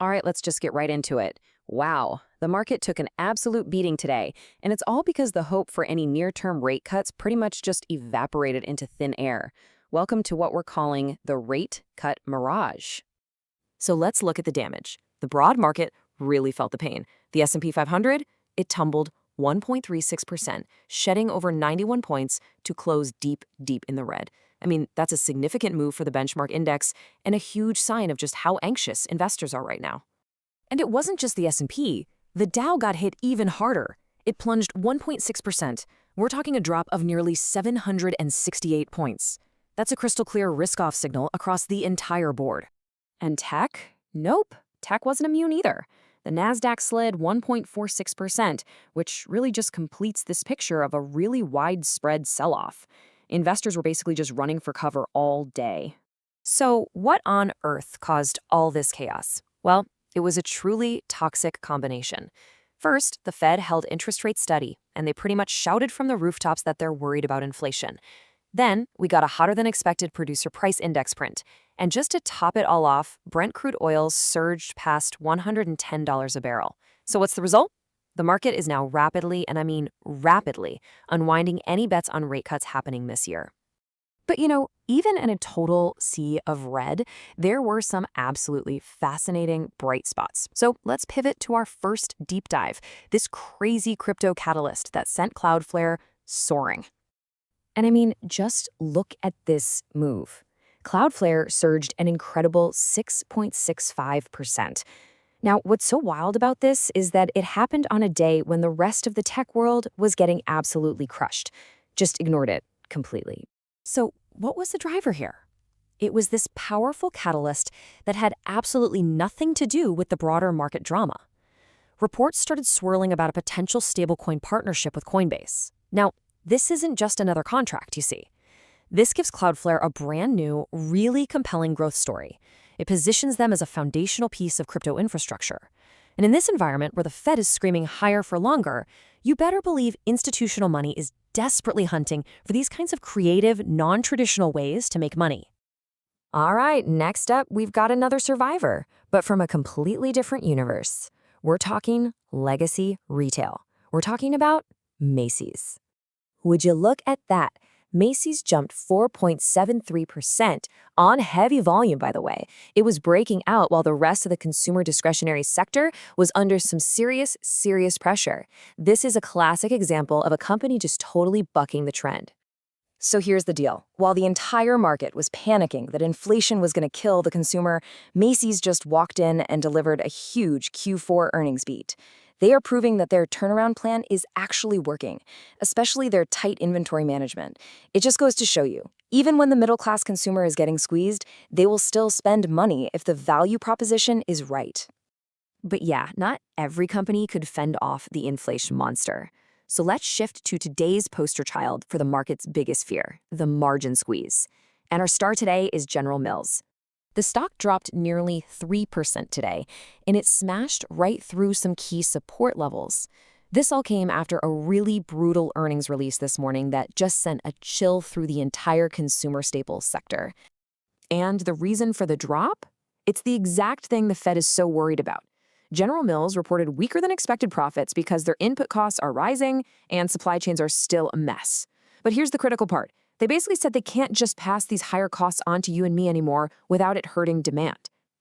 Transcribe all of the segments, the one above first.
All right, let's just get right into it. Wow, the market took an absolute beating today, and it's all because the hope for any near-term rate cuts pretty much just evaporated into thin air. Welcome to what we're calling the rate cut mirage. So let's look at the damage. The broad market really felt the pain. The S&P 500, it tumbled 1.36%, shedding over 91 points to close deep, deep in the red. I mean, that's a significant move for the benchmark index and a huge sign of just how anxious investors are right now. And it wasn't just the S&P. The Dow got hit even harder. It plunged 1.6%. We're talking a drop of nearly 768 points. That's a crystal clear risk-off signal across the entire board. And tech? Nope, tech wasn't immune either. The Nasdaq slid 1.46%, which really just completes this picture of a really widespread sell-off. Investors were basically just running for cover all day. So what on earth caused all this chaos? Well, it was a truly toxic combination. First, the Fed held interest rates steady, and they pretty much shouted from the rooftops that they're worried about inflation. Then, we got a hotter-than-expected producer price index print. And just to top it all off, Brent crude oil surged past $110 a barrel. So what's the result? The market is now rapidly, and I mean rapidly, unwinding any bets on rate cuts happening this year. But even in a total sea of red, there were some absolutely fascinating bright spots. So let's pivot to our first deep dive, this crazy crypto catalyst that sent Cloudflare soaring. And I mean, just look at this move. Cloudflare surged an incredible 6.65%. Now, what's so wild about this is that it happened on a day when the rest of the tech world was getting absolutely crushed. Just ignored it completely. So what was the driver here? It was this powerful catalyst that had absolutely nothing to do with the broader market drama. Reports started swirling about a potential stablecoin partnership with Coinbase. Now, this isn't just another contract, you see. This gives Cloudflare a brand new, really compelling growth story. It positions them as a foundational piece of crypto infrastructure. And in this environment where the Fed is screaming higher for longer, you better believe institutional money is desperately hunting for these kinds of creative, non-traditional ways to make money. All right, next up, we've got another survivor, but from a completely different universe. We're talking legacy retail. We're talking about Macy's. Would you look at that? Macy's jumped 4.73% on heavy volume, by the way. It was breaking out while the rest of the consumer discretionary sector was under some serious pressure. This is a classic example of a company just totally bucking the trend. So here's the deal. While the entire market was panicking that inflation was going to kill the consumer, Macy's just walked in and delivered a huge Q4 earnings beat. They are proving that their turnaround plan is actually working, especially their tight inventory management. It just goes to show you, even when the middle-class consumer is getting squeezed, they will still spend money if the value proposition is right. But yeah, not every company could fend off the inflation monster. So let's shift to today's poster child for the market's biggest fear, the margin squeeze. And our star today is General Mills. The stock dropped nearly 3% today, and it smashed right through some key support levels. This all came after a really brutal earnings release this morning that just sent a chill through the entire consumer staples sector. And the reason for the drop? It's the exact thing the Fed is so worried about. General Mills reported weaker than expected profits because their input costs are rising and supply chains are still a mess. But here's the critical part. They basically said they can't just pass these higher costs on to you and me anymore without it hurting demand.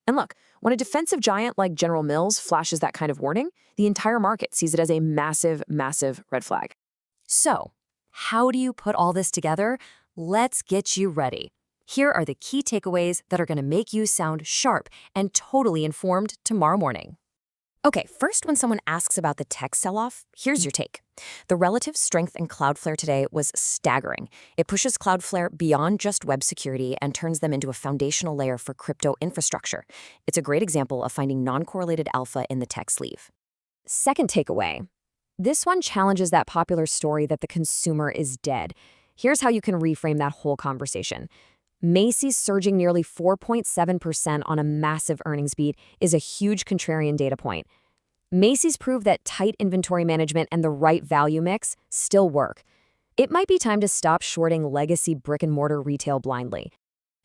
And look, when a defensive giant like General Mills flashes that kind of warning, the entire market sees it as a massive red flag. So, how do you put all this together? Let's get you ready. Here are the key takeaways that are going to make you sound sharp and totally informed tomorrow morning. Okay, first, when someone asks about the tech sell-off, here's your take. The relative strength in Cloudflare today was staggering. It pushes Cloudflare beyond just web security and turns them into a foundational layer for crypto infrastructure. It's a great example of finding non-correlated alpha in the tech sleeve. Second takeaway. This one challenges that popular story that the consumer is dead. Here's how you can reframe that whole conversation. Macy's surging nearly 4.7% on a massive earnings beat is a huge contrarian data point. Macy's proved that tight inventory management and the right value mix still work. It might be time to stop shorting legacy brick-and-mortar retail blindly.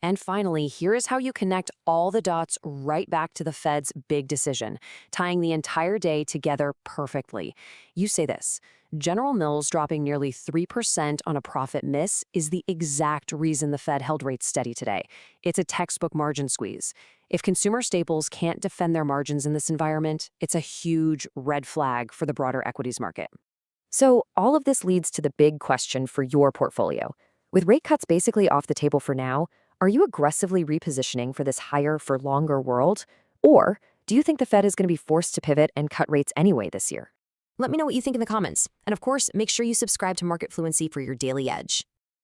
And finally, here is how you connect all the dots right back to the Fed's big decision, tying the entire day together perfectly. You say this: General Mills dropping nearly 3% on a profit miss is the exact reason the Fed held rates steady today. It's a textbook margin squeeze. If consumer staples can't defend their margins in this environment, it's a huge red flag for the broader equities market. So, all of this leads to the big question for your portfolio. With rate cuts basically off the table for now, are you aggressively repositioning for this higher for longer world? Or do you think the Fed is going to be forced to pivot and cut rates anyway this year? Let me know what you think in the comments. And of course, make sure you subscribe to Market Fluency for your daily edge.